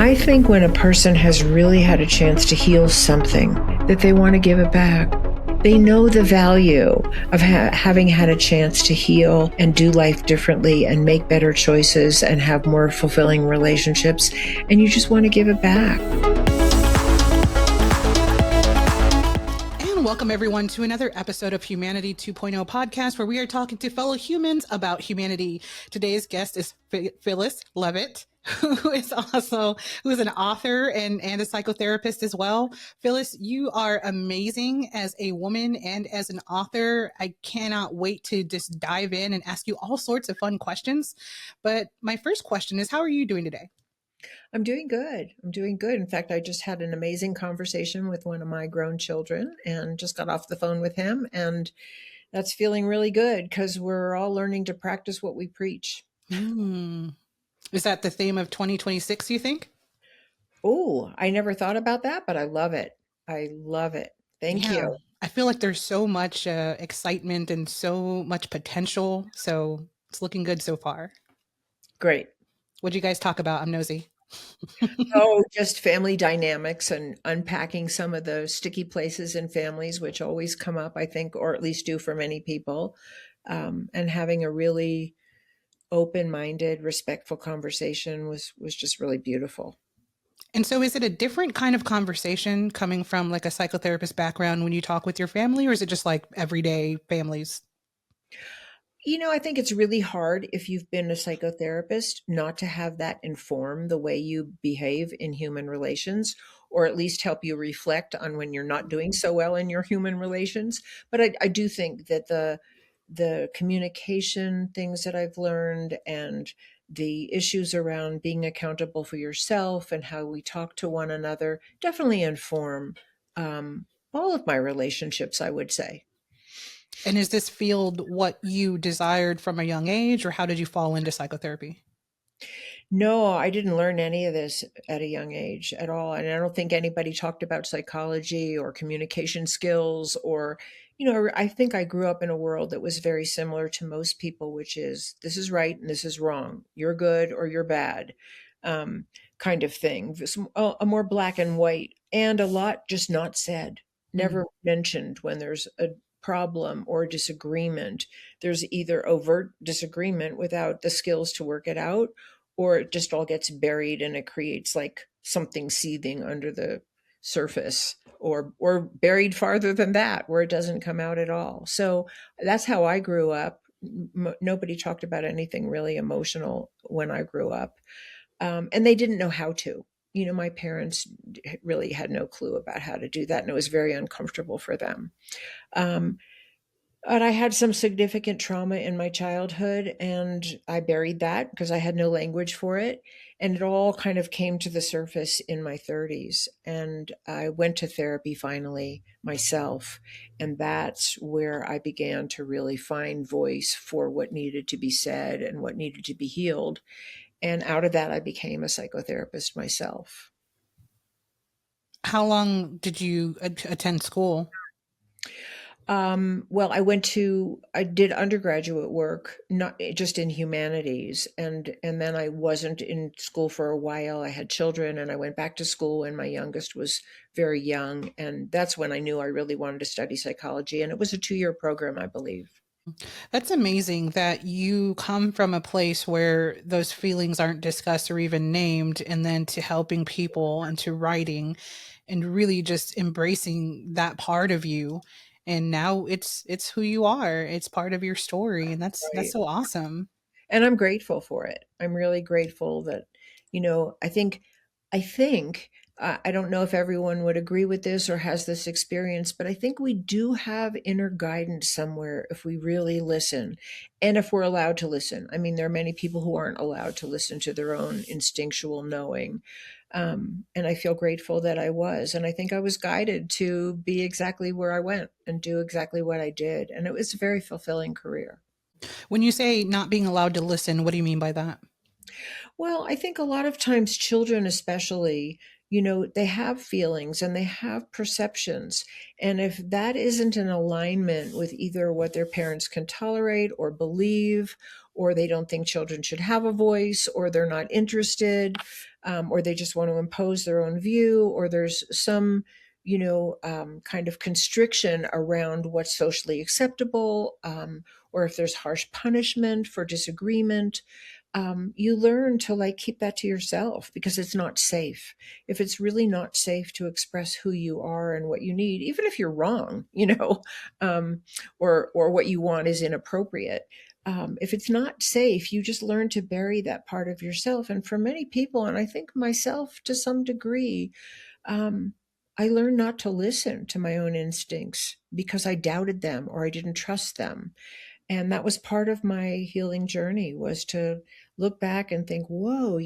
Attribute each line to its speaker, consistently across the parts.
Speaker 1: I think when a person has really had a chance to heal something, that they want to give it back. They know the value of having had a chance to heal and do life differently and make better choices and have more fulfilling relationships, and you just want to give it back.
Speaker 2: And welcome everyone to another episode of Humanity 2.0 podcast, where we are talking to fellow humans about humanity. Today's guest is Phyllis Leavitt, who is an author and a psychotherapist as well. Phyllis, you are amazing as a woman and as an author. I cannot wait to just dive in and ask you all sorts of fun questions. But my first question is, how are you doing today?
Speaker 1: I'm doing good. In fact, I just had an amazing conversation with one of my grown children and just got off the phone with him. And that's feeling really good because we're all learning to practice what we preach.
Speaker 2: Is that the theme of 2026, you think?
Speaker 1: Oh, I never thought about that, but I love it. Thank you.
Speaker 2: I feel like there's so much excitement and so much potential. So it's looking good so far.
Speaker 1: Great.
Speaker 2: What'd you guys talk about? I'm nosy.
Speaker 1: Oh, just family dynamics and unpacking some of the sticky places in families, which always come up, I think, or at least do for many people, and having a really open-minded, respectful conversation was just really beautiful.
Speaker 2: And so is it a different kind of conversation coming from like a psychotherapist background when you talk with your family, or is it just like everyday families?
Speaker 1: I think it's really hard if you've been a psychotherapist not to have that inform the way you behave in human relations, or at least help you reflect on when you're not doing so well in your human relations. But I do think that the communication things that I've learned and the issues around being accountable for yourself and how we talk to one another definitely inform all of my relationships, I would say.
Speaker 2: And is this field what you desired from a young age, or how did you fall into psychotherapy?
Speaker 1: No, I didn't learn any of this at a young age at all. And I don't think anybody talked about psychology or communication skills or, I think I grew up in a world that was very similar to most people, which is this is right and this is wrong. You're good or you're bad, kind of thing. A more black and white, and a lot just not said, never mentioned when there's a problem or disagreement. There's either overt disagreement without the skills to work it out, or it just all gets buried and it creates like something seething under the surface, or buried farther than that where it doesn't come out at all. So that's how I grew up. Nobody talked about anything really emotional when I grew up, and they didn't know how to. My parents really had no clue about how to do that, and it was very uncomfortable for them. But I had some significant trauma in my childhood, and I buried that because I had no language for it. And it all kind of came to the surface in my 30s. And I went to therapy finally myself. And that's where I began to really find voice for what needed to be said and what needed to be healed. And out of that, I became a psychotherapist myself.
Speaker 2: How long did you attend school?
Speaker 1: Well, I did undergraduate work, not just in humanities. And then I wasn't in school for a while. I had children and I went back to school when my youngest was very young. And that's when I knew I really wanted to study psychology. And it was a 2-year program, I believe.
Speaker 2: That's amazing that you come from a place where those feelings aren't discussed or even named, and then to helping people and to writing and really just embracing that part of you. And now it's who you are. It's part of your story, and that's
Speaker 1: Right.
Speaker 2: so awesome.
Speaker 1: And I'm grateful for it. I'm really grateful that, I don't know if everyone would agree with this or has this experience, but I think we do have inner guidance somewhere if we really listen and if we're allowed to listen. I mean, there are many people who aren't allowed to listen to their own instinctual knowing. And I feel grateful that I was. And I think I was guided to be exactly where I went and do exactly what I did. And it was a very fulfilling career.
Speaker 2: When you say not being allowed to listen, what do you mean by that?
Speaker 1: Well, I think a lot of times children, especially, they have feelings and they have perceptions. And if that isn't in alignment with either what their parents can tolerate or believe, or they don't think children should have a voice, or they're not interested, or they just want to impose their own view, or there's some kind of constriction around what's socially acceptable, or if there's harsh punishment for disagreement. You learn to like keep that to yourself because it's not safe. If it's really not safe to express who you are and what you need, even if you're wrong, or what you want is inappropriate. If it's not safe, you just learn to bury that part of yourself. And for many people, and I think myself to some degree, um, I learned not to listen to my own instincts because I doubted them or I didn't trust them. And that was part of my healing journey, was to look back and think, whoa,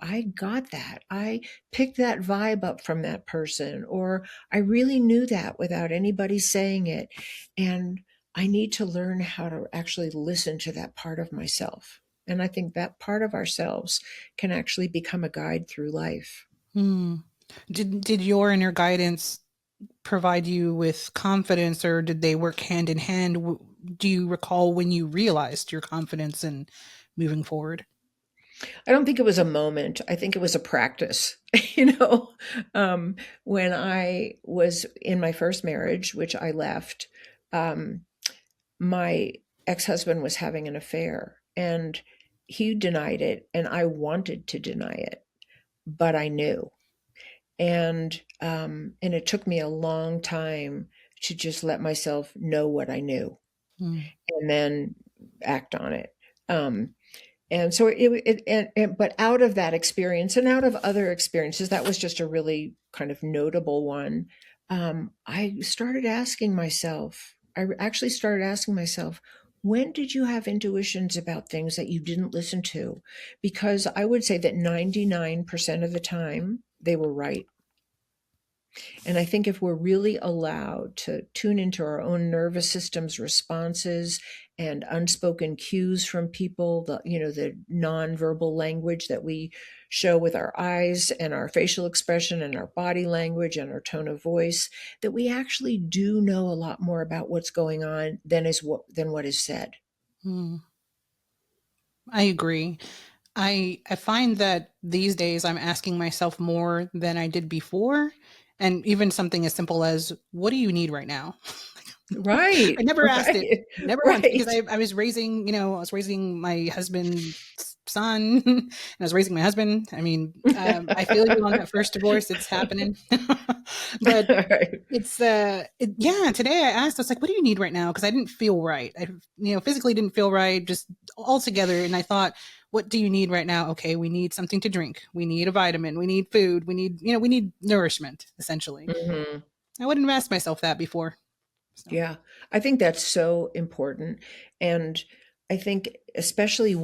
Speaker 1: I got that. I picked that vibe up from that person, or I really knew that without anybody saying it. And I need to learn how to actually listen to that part of myself. And I think that part of ourselves can actually become a guide through life.
Speaker 2: Hmm. Did your inner guidance provide you with confidence, or did they work hand in hand? Do you recall when you realized your confidence in moving forward?
Speaker 1: I don't think it was a moment. I think it was a practice. you know, when I was in my first marriage, which I left, um, my ex-husband was having an affair, and he denied it, and I wanted to deny it, but I knew. And it took me a long time to just let myself know what I knew
Speaker 2: Hmm.
Speaker 1: and then act on it. Um, and so but out of that experience and out of other experiences, that was just a really kind of notable one. I started asking myself, actually started asking myself, when did you have intuitions about things that you didn't listen to? Because I would say that 99% of the time they were right. And I think if we're really allowed to tune into our own nervous system's responses and unspoken cues from people, the nonverbal language that we show with our eyes and our facial expression and our body language and our tone of voice, that we actually do know a lot more about what's going on than what is said.
Speaker 2: Hmm. I agree. I find that these days I'm asking myself more than I did before, and even something as simple as, "What do you need right now?"
Speaker 1: Right,
Speaker 2: I never asked it,
Speaker 1: right,
Speaker 2: never once, because
Speaker 1: right.
Speaker 2: I was raising, I was raising my husband's son, and I was raising my husband. I mean, I feel you on that first divorce. It's happening, but
Speaker 1: Right.
Speaker 2: yeah. Today I asked, I was like, "What do you need right now?" Because I didn't feel right. I, physically didn't feel right, just all together. And I thought, "What do you need right now?" Okay, we need something to drink. We need a vitamin. We need food. We need, we need nourishment. Essentially,
Speaker 1: Mhm.
Speaker 2: I wouldn't have asked myself that before. So.
Speaker 1: Yeah, I think that's so important. And I think especially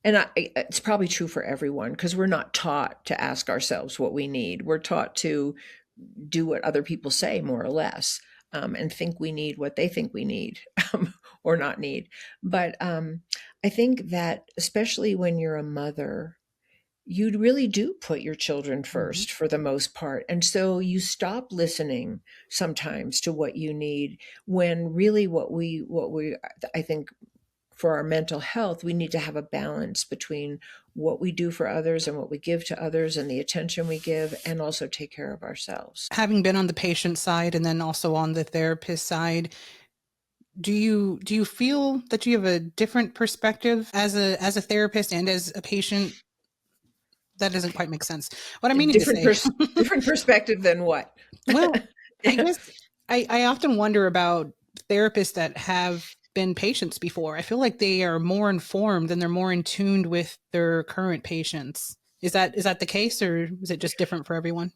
Speaker 1: it's probably true for everyone because we're not taught to ask ourselves what we need. We're taught to do what other people say, more or less, and think we need what they think we need, or not need. But I think that especially when you're a mother, you really do put your children
Speaker 2: Mhm.
Speaker 1: first for the most part. And so you stop listening sometimes to what you need, when really I think for our mental health, we need to have a balance between what we do for others and what we give to others and the attention we give, and also take care of ourselves.
Speaker 2: Having been on the patient side and then also on the therapist side, do you feel that you have a different perspective as a therapist and as a patient? That doesn't quite make sense. What I'm meaning to
Speaker 1: Different
Speaker 2: say,
Speaker 1: different perspective than what?
Speaker 2: well, I guess I often wonder about therapists that have been patients before. I feel like they are more informed and they're more in tuned with their current patients. Is that the case, or is it just different for everyone?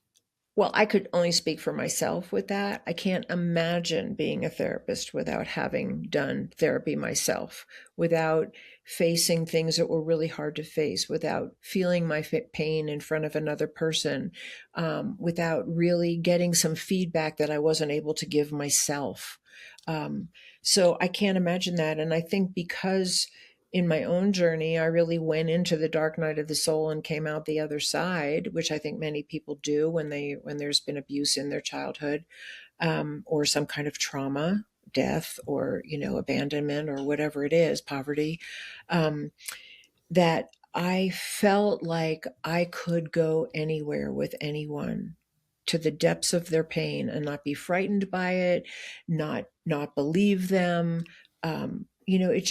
Speaker 1: Well, I could only speak for myself with that. I can't imagine being a therapist without having done therapy myself, without facing things that were really hard to face, without feeling my pain in front of another person, without really getting some feedback that I wasn't able to give myself. Um, so I can't imagine that. And I think because in my own journey, I really went into the dark night of the soul and came out the other side, which I think many people do when there's been abuse in their childhood, or some kind of trauma. death or, abandonment or whatever it is, poverty, um, that I felt like I could go anywhere with anyone to the depths of their pain and not be frightened by it, not believe them. It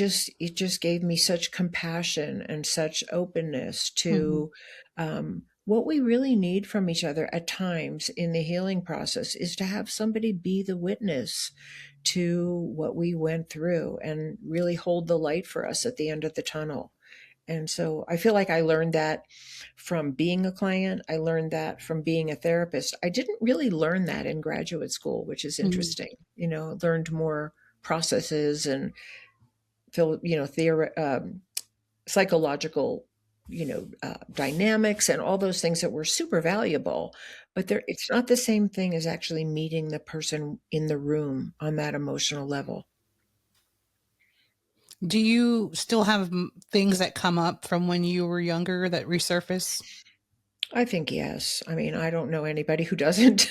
Speaker 1: just gave me such compassion and such openness
Speaker 2: Mhm.
Speaker 1: to what we really need from each other at times in the healing process is to have somebody be the witness to what we went through and really hold the light for us at the end of the tunnel. And so I feel like I learned that from being a client. I learned that from being a therapist. I didn't really learn that in graduate school, which is
Speaker 2: Mhm.
Speaker 1: interesting. Learned more processes and psychological, dynamics and all those things that were super valuable. But it's not the same thing as actually meeting the person in the room on that emotional level.
Speaker 2: Do you still have things that come up from when you were younger that resurface?
Speaker 1: I think yes. I mean, I don't know anybody who doesn't.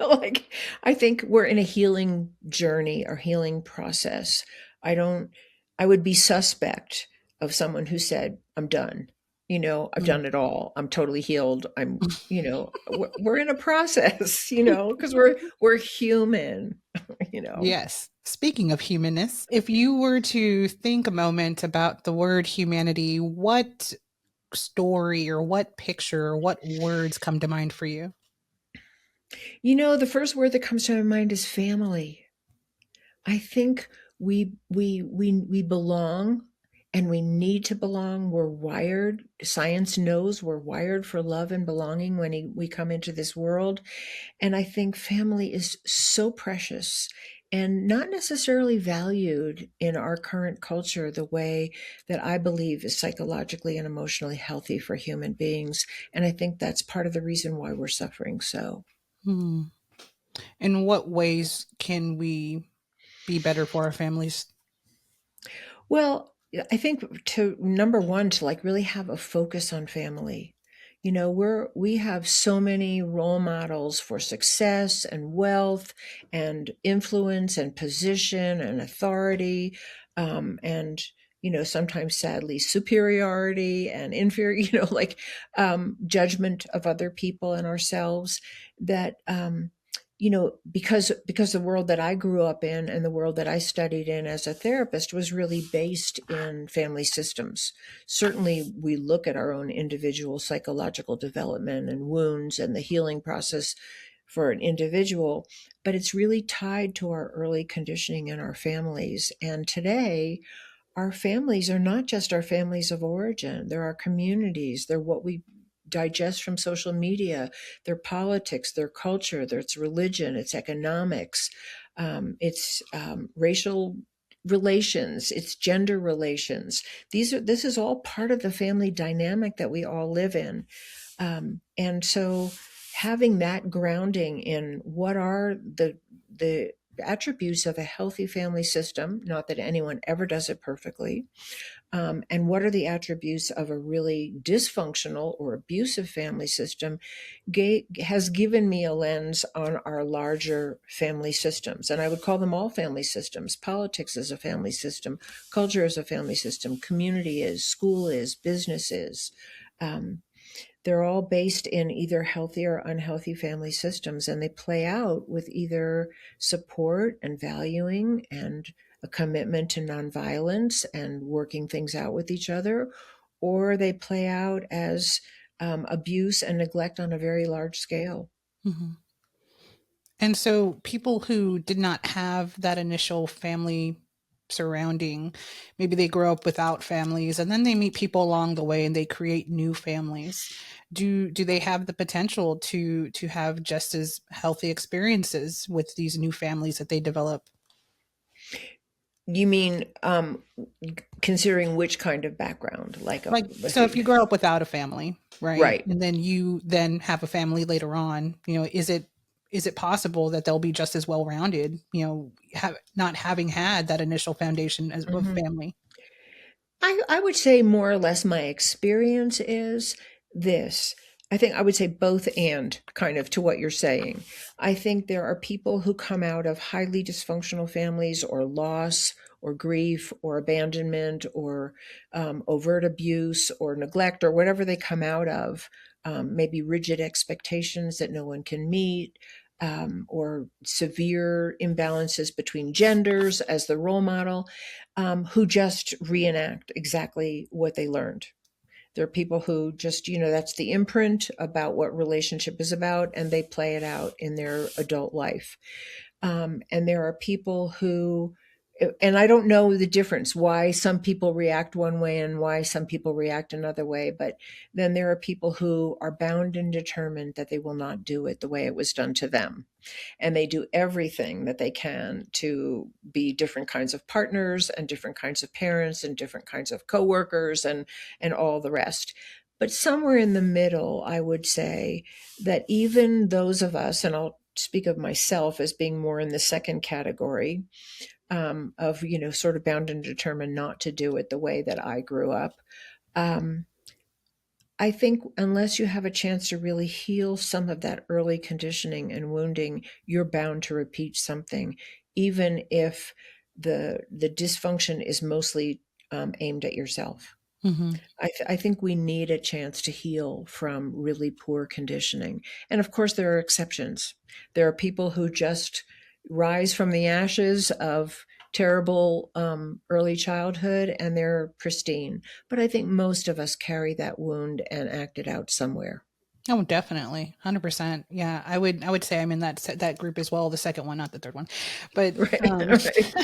Speaker 1: Like I think we're in a healing journey or healing process. I don't, I would be suspect of someone who said, I'm done. I've
Speaker 2: Mm.
Speaker 1: done it all. I'm totally healed. We're in a process, because we're human, you know.
Speaker 2: Yes. Speaking of humanness, if you were to think a moment about the word humanity, what story or what picture or what words come to mind for you?
Speaker 1: The first word that comes to my mind is family. I think we belong and we need to belong. We're wired. Science knows we're wired for love and belonging when we come into this world. And I think family is so precious and not necessarily valued in our current culture the way that I believe is psychologically and emotionally healthy for human beings. And I think that's part of the reason why we're suffering so.
Speaker 2: Hmm. In what ways can we be better for our families?
Speaker 1: Well, I think to number one, to like really have a focus on family. We have so many role models for success and wealth and influence and position and authority, and sometimes sadly superiority and inferior, like judgment of other people and ourselves that because the world that I grew up in and the world that I studied in as a therapist was really based in family systems. Certainly, we look at our own individual psychological development and wounds and the healing process for an individual, but it's really tied to our early conditioning in our families. And today, our families are not just our families of origin, they're our communities, they're what we digest from social media, their politics, their culture, it's religion, it's economics, it's racial relations, it's gender relations. This is all part of the family dynamic that we all live in. And so having that grounding in what are the attributes of a healthy family system, not that anyone ever does it perfectly, and what are the attributes of a really dysfunctional or abusive family system, has given me a lens on our larger family systems. And I would call them all family systems. Politics is a family system, culture is a family system, community is, school is, business is. Um, they're all based in either healthy or unhealthy family systems, and they play out with either support and valuing and a commitment to nonviolence and working things out with each other, or they play out as abuse and neglect on a very large scale.
Speaker 2: Mhm. And so people who did not have that initial family surrounding, maybe they grow up without families and then they meet people along the way and they create new families. Do they have the potential to have just as healthy experiences with these new families that they develop?
Speaker 1: You mean considering which kind of background? Like a,
Speaker 2: Like, so if you grow up without a family, right?
Speaker 1: right.
Speaker 2: And then you then have a family later on, is it possible that they'll be just as well rounded, not having had that initial foundation as of
Speaker 1: Mhm.
Speaker 2: family?
Speaker 1: I would say more or less my experience is this. I think I would say both and kind of to what you're saying. I think there are people who come out of highly dysfunctional families or loss or grief or abandonment or overt abuse or neglect or whatever they come out of, maybe rigid expectations that no one can meet. Or severe imbalances between genders as the role model, who just reenact exactly what they learned. There are people who just, that's the imprint about what relationship is about, and they play it out in their adult life. And there are people who, and I don't know the difference, why some people react one way and why some people react another way. But then there are people who are bound and determined that they will not do it the way it was done to them, and they do everything that they can to be different kinds of partners and different kinds of parents and different kinds of coworkers and all the rest. But somewhere in the middle, I would say that even those of us, and I'll speak of myself as being more in the second category, of, sort of bound and determined not to do it the way that I grew up. um, I think unless you have a chance to really heal some of that early conditioning and wounding, you're bound to repeat something, even if the dysfunction is mostly aimed at yourself.
Speaker 2: Mm-hmm.
Speaker 1: I think we need a chance to heal from really poor conditioning. And of course, there are exceptions. There are people who just rise from the ashes of terrible early childhood and they're pristine. But I think most of us carry that wound and act it out somewhere.
Speaker 2: Oh, definitely, 100%. Yeah, I would say I'm in that group as well. The second one, not the third one, but
Speaker 1: Right.
Speaker 2: um,
Speaker 1: Right.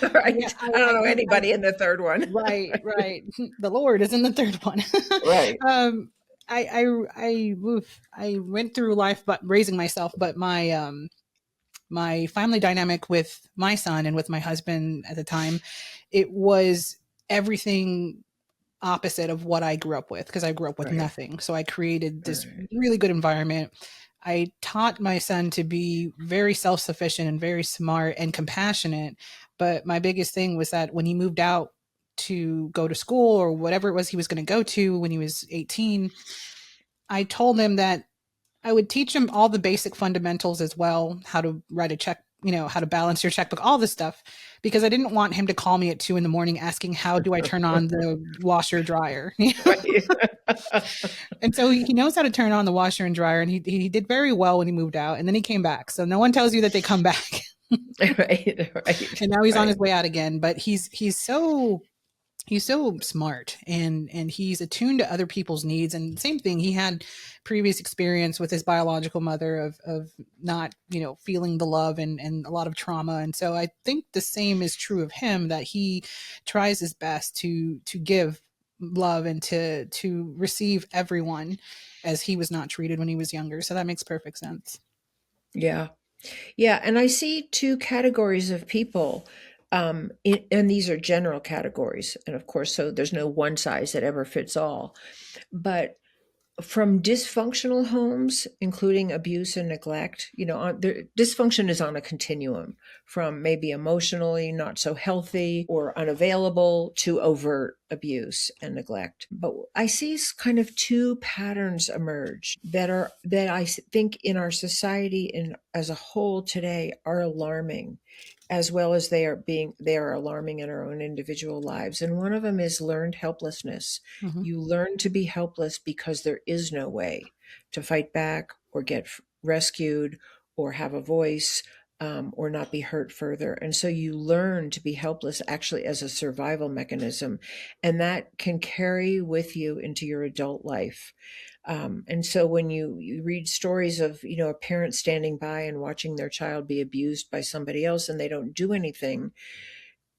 Speaker 2: yeah,
Speaker 1: Right. I don't know anybody in the third one.
Speaker 2: right, right. The Lord is in the third one.
Speaker 1: Right.
Speaker 2: um, I went through life, but raising myself, but my family dynamic with my son and with my husband at the time, it was everything opposite of what I grew up with because I grew up with
Speaker 1: Right.
Speaker 2: nothing. So I created this
Speaker 1: Right.
Speaker 2: really good environment. I taught my son to be very self sufficient and very smart and compassionate. But my biggest thing was that when he moved out to go to school or whatever it was he was going to go to when he was 18, I told him that I would teach him all the basic fundamentals as well, how to write a check, how to balance your checkbook, all this stuff, because I didn't want him to call me at 2 in the morning asking, how do I turn on the washer dryer?
Speaker 1: Right.
Speaker 2: And so he knows how to turn on the washer and dryer. And he did very well when he moved out. And then he came back. So no one tells you that they come back.
Speaker 1: Right. Right.
Speaker 2: And now he's on
Speaker 1: Right.
Speaker 2: his way out again. But he's so smart and he's attuned to other people's needs. And same thing, he had previous experience with his biological mother of not feeling the love and a lot of trauma. And so I think the same is true of him, that he tries his best to give love and to receive everyone, as he was not treated when he was younger. So that makes perfect sense.
Speaker 1: Yeah. Yeah, and I see two categories of people, and these are general categories. And of course, so there's no one size that ever fits all. But from dysfunctional homes, including abuse and neglect, dysfunction is on a continuum from maybe emotionally not so healthy or unavailable to overt abuse and neglect. But I see kind of two patterns emerge that I think in our society in as a whole today are alarming, as well as they are alarming in our own individual lives. And one of them is learned helplessness.
Speaker 2: Mm-hmm.
Speaker 1: You learn to be helpless because there is no way to fight back or get rescued or have a voice, or not be hurt further. And so you learn to be helpless actually as a survival mechanism. And that can carry with you into your adult life. And so when you read stories of, a parent standing by and watching their child be abused by somebody else and they don't do anything,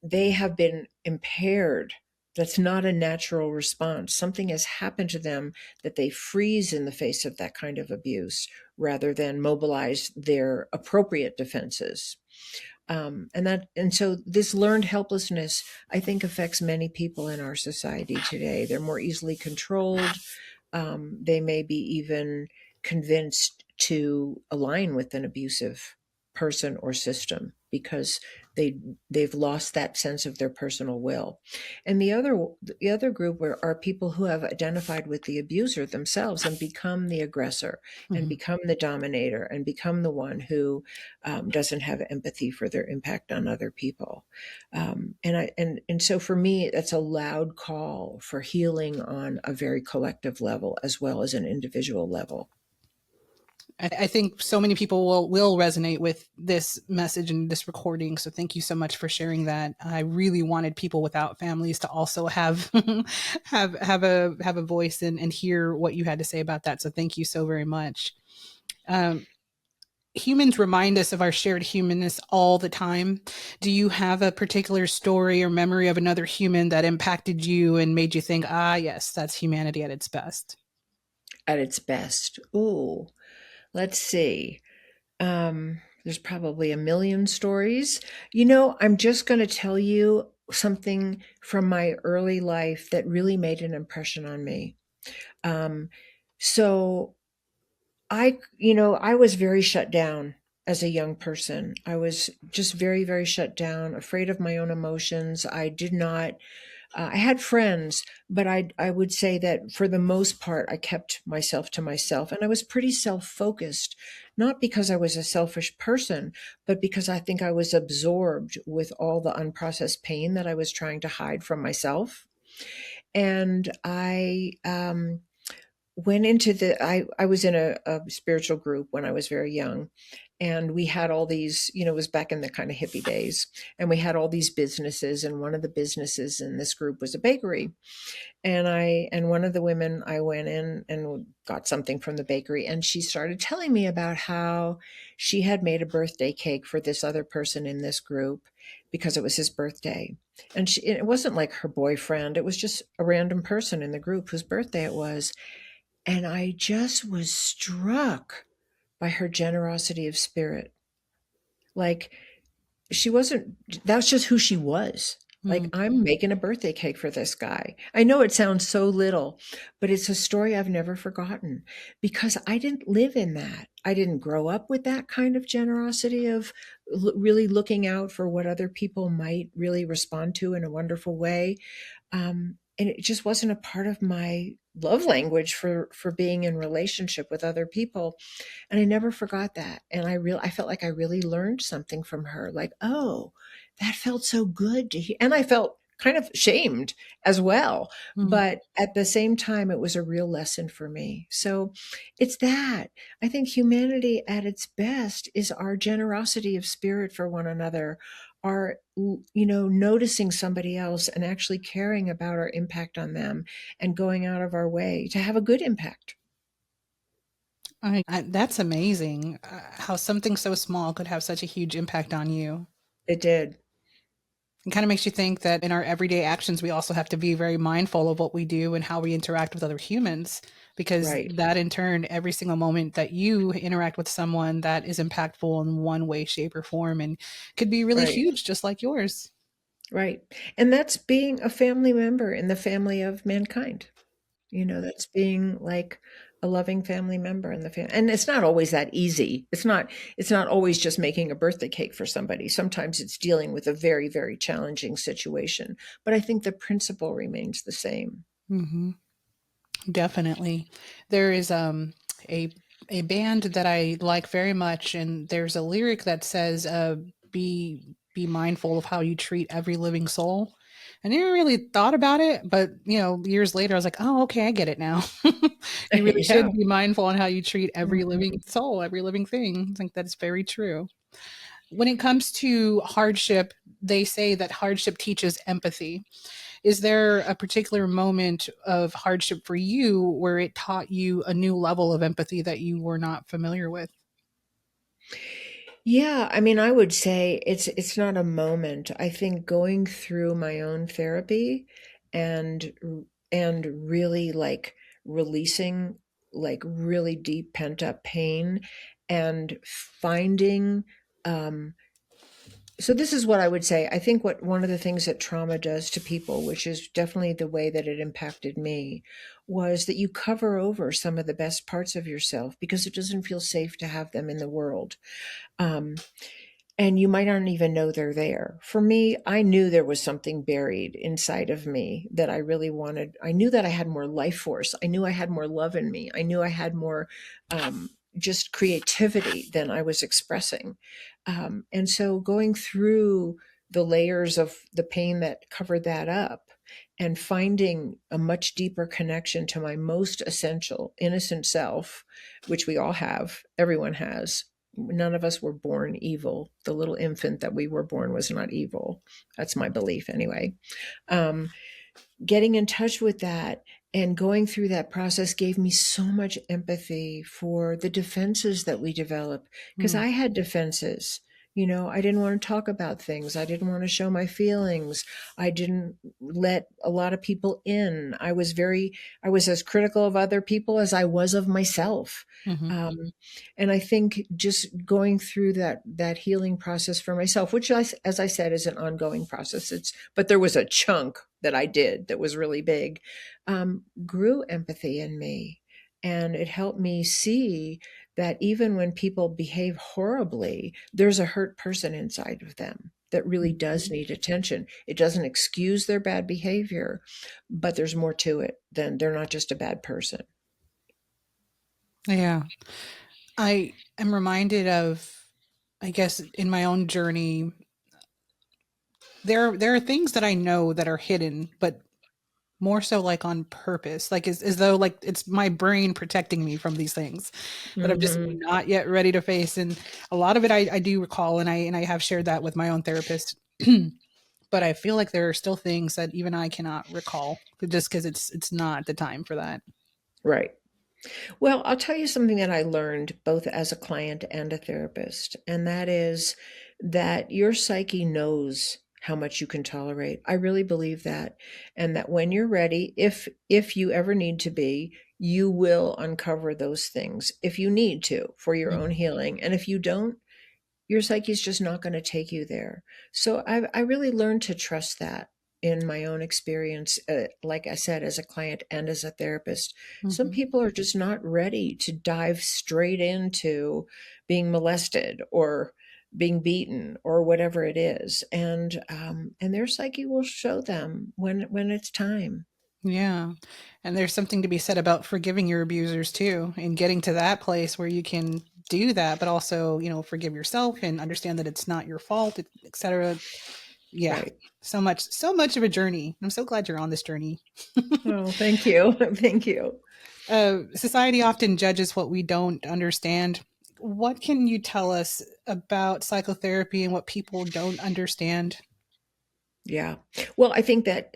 Speaker 1: they have been impaired. That's not a natural response. Something has happened to them that they freeze in the face of that kind of abuse rather than mobilize their appropriate defenses. And so this learned helplessness, I think, affects many people in our society today. They're more easily controlled. They may be even convinced to align with an abusive person or system because they've lost that sense of their personal will. And the other group are people who have identified with the abuser themselves and become the aggressor and
Speaker 2: Mhm.
Speaker 1: become the dominator and become the one who doesn't have empathy for their impact on other people. And so for me, that's a loud call for healing on a very collective level as well as an individual level.
Speaker 2: I think so many people will resonate with this message and this recording. So thank you so much for sharing that. I really wanted people without families to also have have a voice and hear what you had to say about that. So thank you so very much. Um, Humans remind us of our shared humanness all the time. Do you have a particular story or memory of another human that impacted you and made you think, ah, yes, that's humanity at its best?
Speaker 1: At its best. Ooh, let's see. There's probably a million stories. I'm just going to tell you something from my early life that really made an impression on me. Um, so I was very shut down as a young person. I was just very, very shut down, afraid of my own emotions. I did not I had friends, but I would say that for the most part, I kept myself to myself, and I was pretty self-focused, not because I was a selfish person, but because I think I was absorbed with all the unprocessed pain that I was trying to hide from myself. And I went into I was in a spiritual group when I was very young, and we had all these, it was back in the kind of hippie days, and we had all these businesses, and one of the businesses in this group was a bakery. And one of the women, I went in and got something from the bakery, and she started telling me about how she had made a birthday cake for this other person in this group because it was his birthday. And it wasn't like her boyfriend, it was just a random person in the group whose birthday it was. And I just was struck by her generosity of spirit. Like, she wasn't, that's just who she was. Like,
Speaker 2: Mm.
Speaker 1: I'm making a birthday cake for this guy. I know it sounds so little, but it's a story I've never forgotten because I didn't live in that. I didn't grow up with that kind of generosity of really looking out for what other people might really respond to in a wonderful way. And it just wasn't a part of my love language for being in relationship with other people. And I never forgot that. And I felt like I really learned something from her. Like, oh, that felt so good to hear. And I felt kind of shamed as well.
Speaker 2: Mm.
Speaker 1: But at the same time, it was a real lesson for me. So it's that. I think humanity at its best is our generosity of spirit for one another, our, noticing somebody else and actually caring about our impact on them and going out of our way to have a good impact.
Speaker 2: That's amazing, how something so small could have such a huge impact on you.
Speaker 1: It did.
Speaker 2: It kind of makes you think that in our everyday actions, we also have to be very mindful of what we do and how we interact with other humans, because
Speaker 1: Right.
Speaker 2: that in turn, every single moment that you interact with someone, that is impactful in one way, shape, or form, and could be really
Speaker 1: Right.
Speaker 2: huge, just like yours.
Speaker 1: Right. And that's being a family member in the family of mankind. That's being like a loving family member in the family. And it's not always that easy. It's not always just making a birthday cake for somebody. Sometimes it's dealing with a very, very challenging situation. But I think the principle remains the same.
Speaker 2: Hmm. Definitely. There is a a band that I like very much, and there's a lyric that says, be mindful of how you treat every living soul." I never really thought about it, but years later I was like, "Oh, okay, I get it now." You really
Speaker 1: Yeah.
Speaker 2: should be mindful on how you treat every living
Speaker 1: Mhm.
Speaker 2: soul, every living thing. I think that's very true. When it comes to hardship, they say that hardship teaches empathy. Is there a particular moment of hardship for you where it taught you a new level of empathy that you were not familiar with?
Speaker 1: Yeah, I mean, I would say it's not a moment. I think going through my own therapy and and really like releasing like really deep pent up pain and finding so this is what I would say. I think what one of the things that trauma does to people, which is definitely the way that it impacted me, was that you cover over some of the best parts of yourself because it doesn't feel safe to have them in the world. Um, and you might not even know they're there. For me, I knew there was something buried inside of me that I really wanted. I knew that I had more life force. I knew I had more love in me. I knew I had more just creativity than I was expressing. And so going through the layers of the pain that covered that up and finding a much deeper connection to my most essential innocent self, which we all have, everyone has. None of us were born evil. The little infant that we were born was not evil. That's my belief anyway. Um, Getting in touch with that and going through that process gave me so much empathy for the defenses that we develop, because
Speaker 2: Mm.
Speaker 1: I had defenses. I didn't want to talk about things. I didn't want to show my feelings. I didn't let a lot of people in. I was as critical of other people as I was of myself.
Speaker 2: Hmm.
Speaker 1: Um, and I think just going through that healing process for myself, which, as I said, is an ongoing process. But there was a chunk that I did that was really big, grew empathy in me. And it helped me see that even when people behave horribly, there's a hurt person inside of them that really does need attention. It doesn't excuse their bad behavior, but there's more to it than they're not just a bad person.
Speaker 2: Yeah. I am reminded of, I guess, in my own journey, there are things that I know that are hidden, but more so like on purpose, like as though like it's my brain protecting me from these things that I'm just
Speaker 1: Hmm.
Speaker 2: not yet ready to face. And a lot of it I do recall, and I have shared that with my own therapist. But I feel like there are still things that even I cannot recall just because it's not the time for that.
Speaker 1: Right. Well, I'll tell you something that I learned both as a client and a therapist, and that is that your psyche knows how much you can tolerate. I really believe that, and that when you're ready, if you ever need to be, you will uncover those things if you need to for your own
Speaker 2: Mhm.
Speaker 1: healing. And if you don't, your psyche's just not going to take you there. So I really learned to trust that in my own experience, like I said, as a client and as a therapist. Some
Speaker 2: Mhm.
Speaker 1: people are just not ready to dive straight into being molested or being beaten or whatever it is, and their psyche will show them when it's time.
Speaker 2: Yeah. And there's something to be said about forgiving your abusers too, and getting to that place where you can do that, but also, forgive yourself and understand that it's not your fault, etc. Yeah.
Speaker 1: Right.
Speaker 2: So much of a journey. I'm so glad you're on this journey.
Speaker 1: Oh, thank you. Thank you.
Speaker 2: Society often judges what we don't understand. What can you tell us about psychotherapy and what people don't understand?
Speaker 1: Yeah. Well, I think that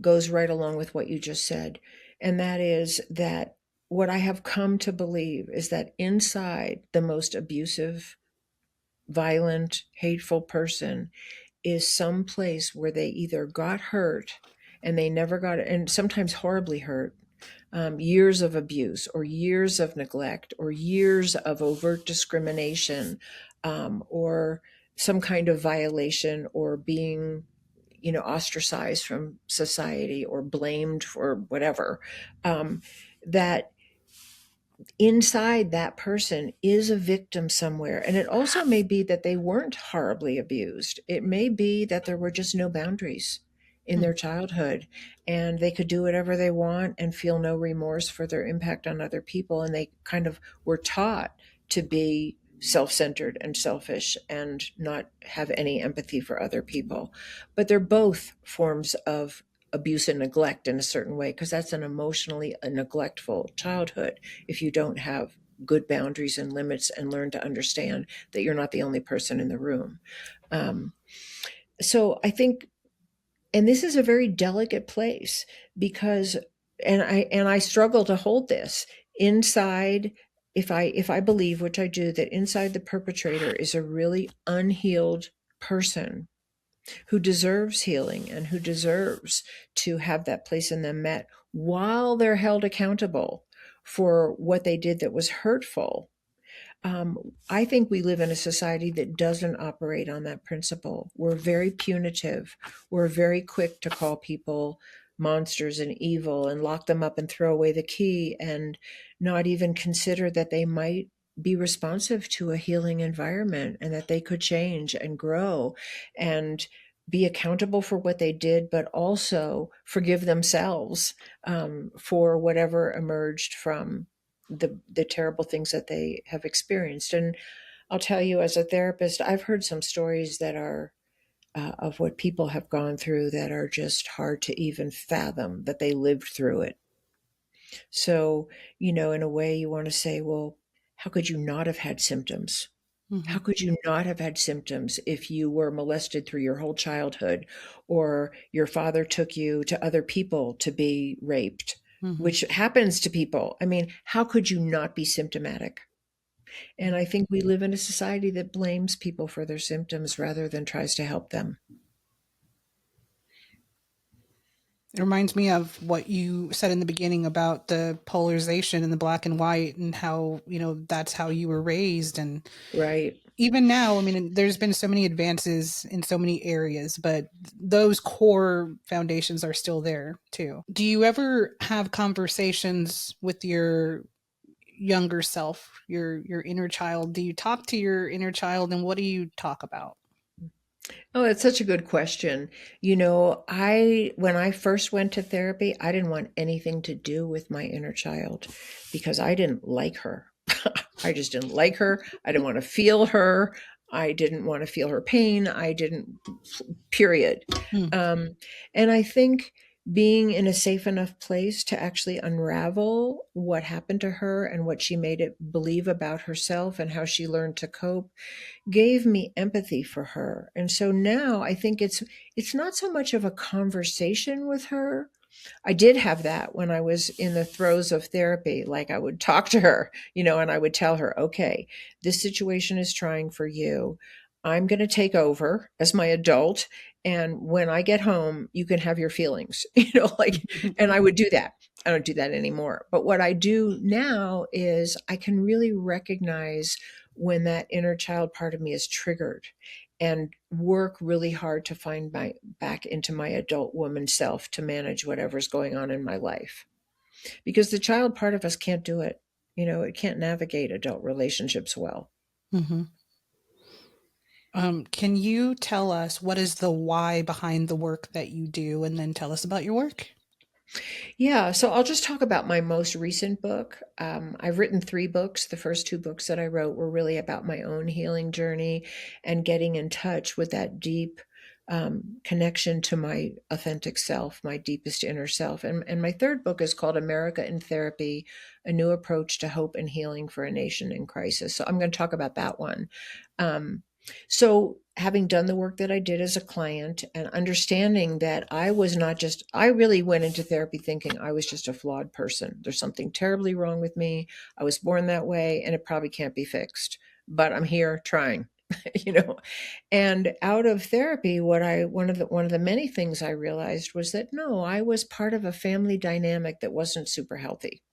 Speaker 1: goes right along with what you just said. And that is that what I have come to believe is that inside the most abusive, violent, hateful person is some place where they either got hurt and they never got it, and sometimes horribly hurt, years of abuse or years of neglect or years of overt discrimination, or some kind of violation or being ostracized from society or blamed for whatever, that inside that person is a victim somewhere. And it also may be that they weren't horribly abused. It may be that there were just no boundaries in
Speaker 2: Hmm.
Speaker 1: their childhood and they could do whatever they want and feel no remorse for their impact on other people. And they kind of were taught to be self centered and selfish and not have any empathy for other people. But they're both forms of abuse and neglect in a certain way, because that's an emotionally neglectful childhood if you don't have good boundaries and limits and learn to understand that you're not the only person in the room. Um, so I think, and this is a very delicate place because, and I struggle to hold this inside. If I believe, which I do, that inside the perpetrator is a really unhealed person who deserves healing and who deserves to have that place in them met while they're held accountable for what they did that was hurtful. I think we live in a society that doesn't operate on that principle. We're very punitive. We're very quick to call people monsters and evil and lock them up and throw away the key and not even consider that they might be responsive to a healing environment and that they could change and grow and be accountable for what they did, but also forgive themselves for whatever emerged from the terrible things that they have experienced. And I'll tell you, as a therapist, I've heard some stories that are of what people have gone through that are just hard to even fathom that they lived through it. So, in a way, you want to say, well, how could you not have had symptoms? How
Speaker 2: Hmm.
Speaker 1: could you not have had symptoms if you were molested through your whole childhood, or your father took you to other people to be raped,
Speaker 2: Hmm.
Speaker 1: which happens to people? I mean, how could you not be symptomatic? And I think we live in a society that blames people for their symptoms rather than tries to help them.
Speaker 2: It reminds me of what you said in the beginning about the polarization and the black and white, and how, that's how you were raised. And
Speaker 1: Right.
Speaker 2: even now, I mean, there's been so many advances in so many areas, but those core foundations are still there too. Do you ever have conversations with your younger self, your inner child? Do you talk to your inner child, and what do you talk about?
Speaker 1: Oh, it's such a good question. When I first went to therapy, I didn't want anything to do with my inner child because I didn't like her. I just didn't like her. I didn't want to feel her. I didn't want to feel her pain. I didn't, period.
Speaker 2: Mm,
Speaker 1: Um, and I think being in a safe enough place to actually unravel what happened to her and what she made it believe about herself and how she learned to cope gave me empathy for her. And so now I think it's not so much of a conversation with her. I did have that when I was in the throes of therapy. Like, I would talk to her, and I would tell her, okay, this situation is trying for you. I'm going to take over as my adult. And when I get home, you can have your feelings, like, and I would do that. I don't do that anymore. But what I do now is I can really recognize when that inner child part of me is triggered and work really hard to find my back into my adult woman self to manage whatever's going on in my life, because the child part of us can't do it. It can't navigate adult relationships well.
Speaker 2: mhm. Can you tell us what is the why behind the work that you do, and then tell us about your work?
Speaker 1: Yeah, so I'll just talk about my most recent book. I've written three books. The first two books that I wrote were really about my own healing journey and getting in touch with that deep connection to my authentic self, my deepest inner self. And my third book is called America in Therapy: A New Approach to Hope and Healing for a Nation in Crisis. So I'm going to talk about that one. Um, so, having done the work that I did as a client and understanding that I really went into therapy thinking I was just a flawed person. There's something terribly wrong with me. I was born that way and it probably can't be fixed, but I'm here trying, you know. And out of therapy, one of the many things I realized was that no, I was part of a family dynamic that wasn't super healthy.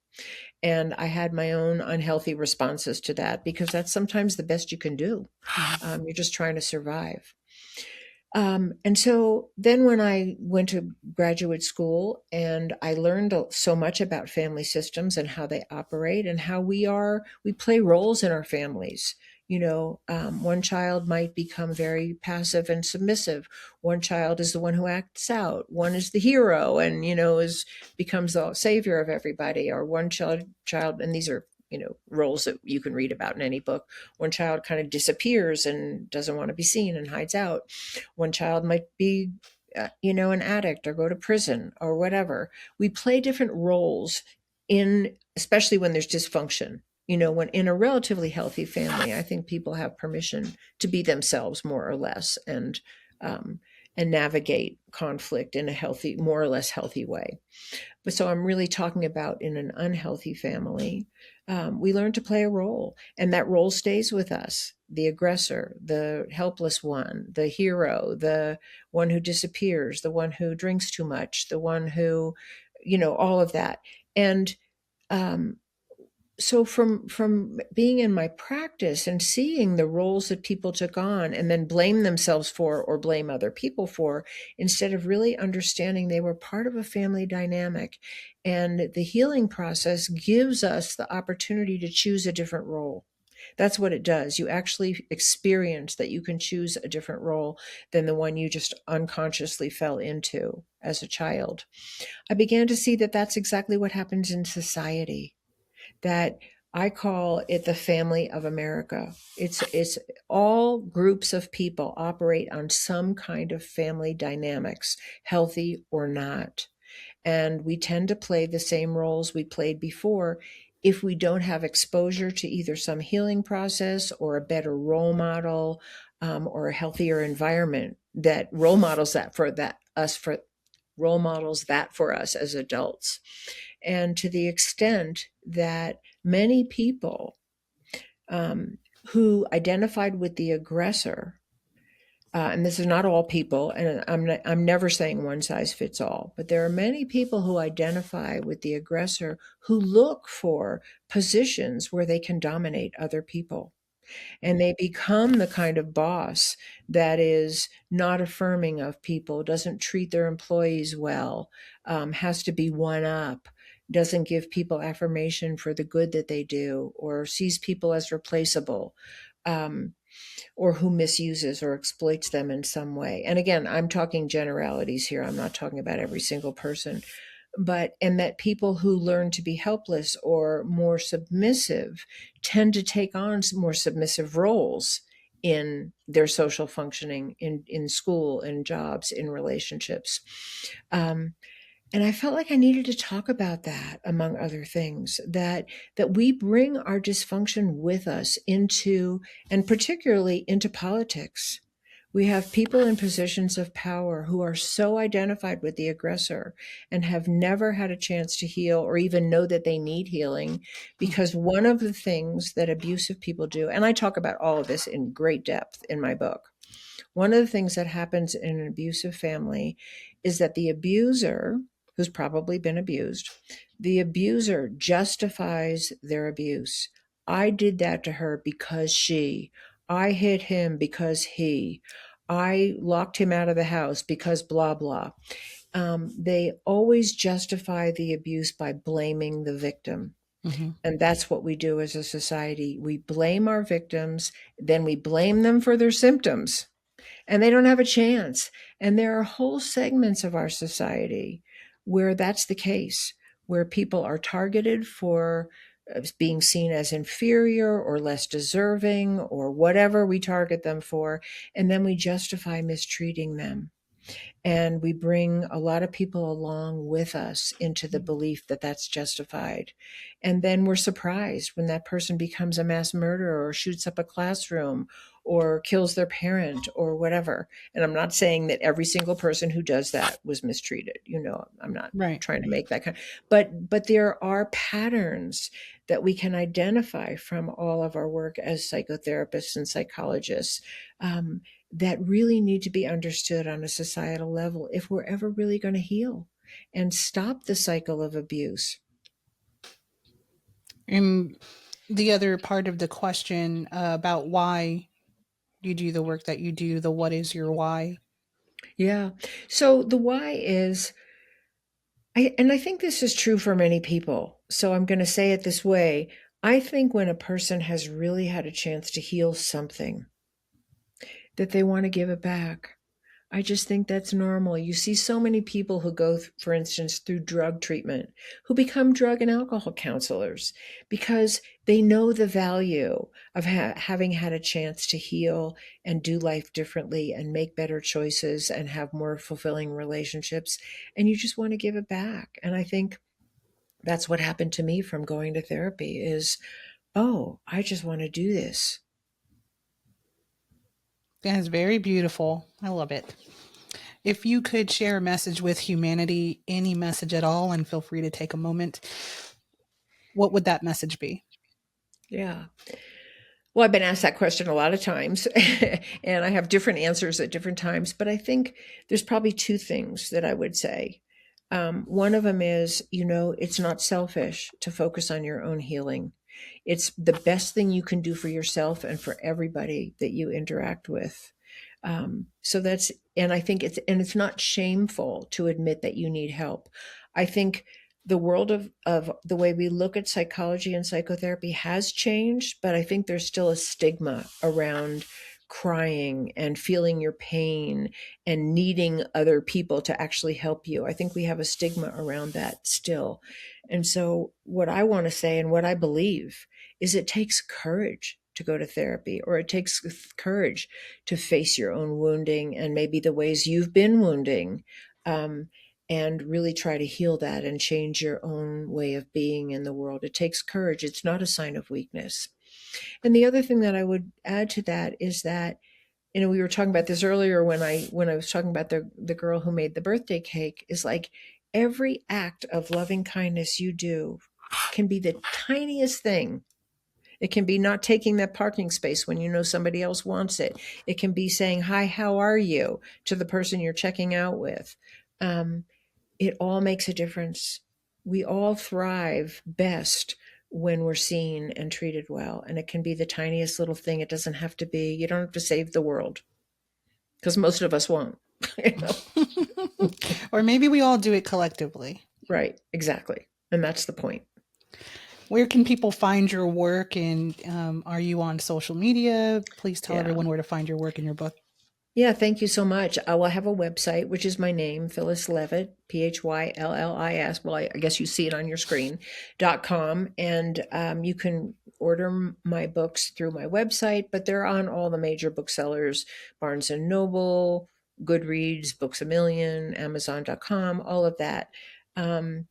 Speaker 1: And I had my own unhealthy responses to that because that's sometimes the best you can do.
Speaker 2: Mhm.
Speaker 1: You're just trying to survive. And so then when I went to graduate school and I learned so much about family systems and how they operate and how we play roles in our families. One child might become very passive and submissive. One child is the one who acts out. One is the hero and, becomes the savior of everybody. Or one child, and these are, roles that you can read about in any book. One child kind of disappears and doesn't want to be seen and hides out. One child might be, an addict or go to prison or whatever. We play different roles especially when there's dysfunction. When in a relatively healthy family, I think people have permission to be themselves more or less um, and navigate conflict in a healthy, more or less healthy way. But so I'm really talking about in an unhealthy family, we learn to play a role, and that role stays with us: the aggressor, the helpless one, the hero, the one who disappears, the one who drinks too much, the one who, all of that. And um, so from being in my practice and seeing the roles that people took on and then blame themselves for or blame other people for, instead of really understanding they were part of a family dynamic, and the healing process gives us the opportunity to choose a different role. That's what it does. You actually experience that you can choose a different role than the one you just unconsciously fell into as a child. I began to see that that's exactly what happens in society, that I call it the family of America. It's all groups of people operate on some kind of family dynamics, healthy or not. And we tend to play the same roles we played before if we don't have exposure to either some healing process or a better role model, or a healthier environment that role models that for that us for role models that for us as adults. And to the extent that many people, um, who identified with the aggressor, and this is not all people, and I'm never saying one size fits all, but there are many people who identify with the aggressor who look for positions where they can dominate other people. And they become the kind of boss that is not affirming of people, doesn't treat their employees well, has to be one up, doesn't give people affirmation for the good that they do, or sees people as replaceable, um, or who misuses or exploits them in some way. And again, I'm talking generalities here. I'm not talking about every single person, but and that people who learn to be helpless or more submissive tend to take on more submissive roles in their social functioning, in school, in jobs, in relationships. Um, and I felt like I needed to talk about that, among other things, that we bring our dysfunction with us into, and particularly into politics. We have people in positions of power who are so identified with the aggressor and have never had a chance to heal or even know that they need healing, because one of the things that abusive people do, and I talk about all of this in great depth in my book, one of the things that happens in an abusive family is that the abuser, who's probably been abused, the abuser justifies their abuse. I did that to her because she, I hit him because he, I locked him out of the house because blah, blah. They always justify the abuse by blaming the victim.
Speaker 2: Mm-hmm.
Speaker 1: And that's what we do as a society. We blame our victims, then we blame them for their symptoms, and they don't have a chance. And there are whole segments of our society where that's the case, where people are targeted for being seen as inferior or less deserving or whatever we target them for, and then we justify mistreating them. And we bring a lot of people along with us into the belief that that's justified. And then we're surprised when that person becomes a mass murderer or shoots up a classroom or kills their parent or whatever. And I'm not saying that every single person who does that was mistreated. I'm not
Speaker 2: Right.
Speaker 1: trying to make that kind, but there are patterns that we can identify from all of our work as psychotherapists and psychologists, um, that really need to be understood on a societal level if we're ever really going to heal and stop the cycle of abuse.
Speaker 2: And the other part of the question about why you do the work that you do, the what is your why?
Speaker 1: Yeah. So the why is, and I think this is true for many people. So I'm going to say it this way. I think when a person has really had a chance to heal something, that they want to give it back. I just think that's normal. You see so many people who go, for instance, through drug treatment, who become drug and alcohol counselors because they know the value of having had a chance to heal and do life differently and make better choices and have more fulfilling relationships. And you just want to give it back. And I think that's what happened to me from going to therapy is, oh, I just want to do this.
Speaker 2: That is very beautiful. I love it. If you could share a message with humanity, any message at all, and feel free to take a moment, what would that message be?
Speaker 1: Yeah. Well, I've been asked that question a lot of times, and I have different answers at different times. But I think there's probably two things that I would say. One of them is, it's not selfish to focus on your own healing. It's the best thing you can do for yourself and for everybody that you interact with. So that's, and I think it's not shameful to admit that you need help. I think the world of the way we look at psychology and psychotherapy has changed, but I think there's still a stigma around crying and feeling your pain and needing other people to actually help you. I think we have a stigma around that still. And so, what I want to say and what I believe is it takes courage to go to therapy, or it takes courage to face your own wounding and maybe the ways you've been wounding. And really try to heal that and change your own way of being in the world. It takes courage. It's not a sign of weakness. And the other thing that I would add to that is that, we were talking about this earlier when I was talking about the girl who made the birthday cake, is like every act of loving kindness you do can be the tiniest thing. It can be not taking that parking space when you know somebody else wants it. It can be saying, "Hi, how are you?" to the person you're checking out with. It all makes a difference. We all thrive best when we're seen and treated well. And it can be the tiniest little thing. It doesn't have to be, you don't have to save the world, because most of us won't. You know?
Speaker 2: Or maybe we all do it collectively.
Speaker 1: Right, exactly. And that's the point.
Speaker 2: Where can people find your work? And are you on social media? Please tell everyone where to find your work and your book.
Speaker 1: Yeah, thank you so much. I will have a website, which is my name, Phyllis Leavitt, Phyllis. Well, I guess you see it on your screen.com. And you can order my books through my website, but they're on all the major booksellers, Barnes and Noble, Goodreads, Books a Million, Amazon.com, all of that. And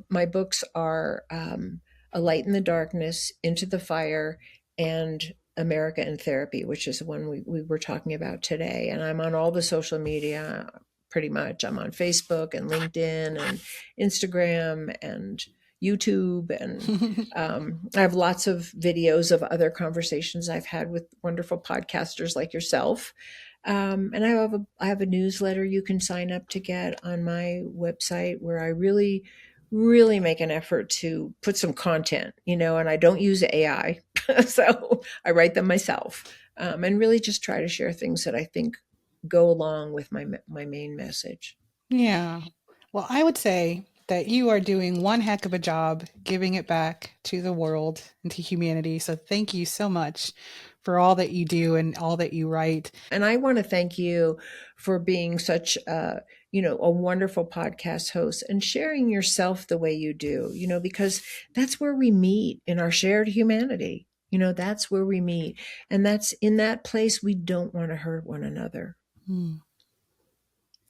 Speaker 1: my books are A Light in the Darkness, Into the Fire, and America in Therapy, which is the one we were talking about today. And I'm on all the social media pretty much. I'm on Facebook and LinkedIn and Instagram and YouTube. And I have lots of videos of other conversations I've had with wonderful podcasters like yourself. And I have a newsletter you can sign up to get on my website, where I really make an effort to put some content, and I don't use AI. So I write them myself, and really just try to share things that I think go along with my main message.
Speaker 2: Yeah. Well, I would say that you are doing one heck of a job giving it back to the world and to humanity. So thank you so much for all that you do and all that you write.
Speaker 1: And I want to thank you for being such a wonderful podcast host and sharing yourself the way you do, because that's where we meet in our shared humanity. That's where we meet. And that's in that place we don't want to hurt one another.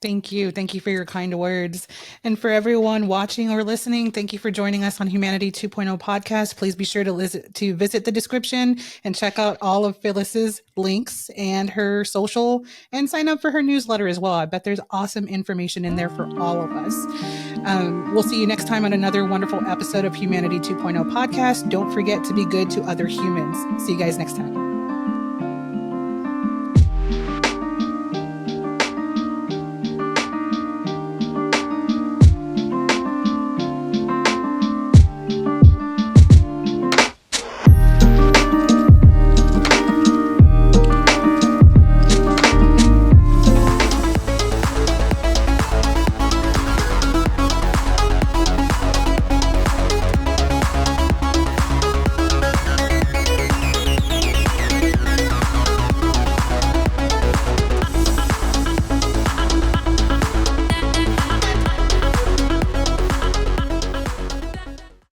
Speaker 2: Thank you. Thank you for your kind words. And for everyone watching or listening, thank you for joining us on Humanity 2.0 podcast. Please be sure to visit the description and check out all of Phyllis's links and her social, and sign up for her newsletter as well. I bet there's awesome information in there for all of us. We'll see you next time on another wonderful episode of Humanity 2.0 podcast. Don't forget to be good to other humans. See you guys next time.